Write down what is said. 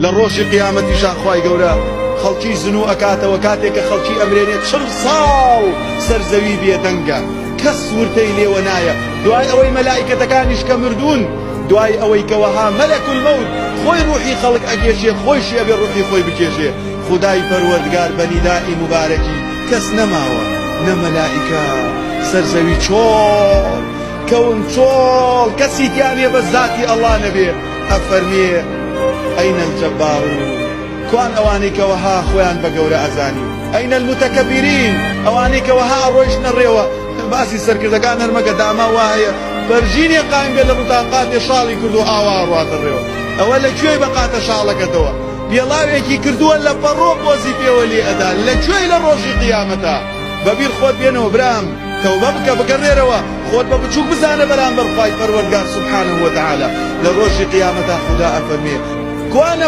لروشي قيامتي شاخواي قورا خلقي زنو أكاتا وكاتيك خلقي أمرينيت شرصاو سرزوي بيدنقا كسورتي لي ونايا دعاي أوي ملائكة كانش كمردون دعاي أوي كوها ملك الموت خوي روحي خلق أجيشي خوي شي أبي روحي خوي بكيشي خداي پروردگار بندائي مباركي كس نماوا نملائكة سرزوي چول كون چول كسي تياني بذاتي الله نبي أفرميه أين الجبارون كوان أوانيك وها خوان بقورة أزاني أين المتكبرين أوانيك وها رويشنا الريوة باسي سركردگان هرمك داما واهي برجيني قائم بيلا بطاقات شالي كردو آوار وات الريوة أولا شوي بقات شالك دوا بيلاويكي كردو ألا بروق وزيفي ولي أدا لشوي لروشي قيامتا ببير خود بينه برام توبه بك بقريروا خود ببچوك بزانه برام برخواي پروردگار سبحانه وتعالى لروشي قيامتا خدا أفرميه كوانا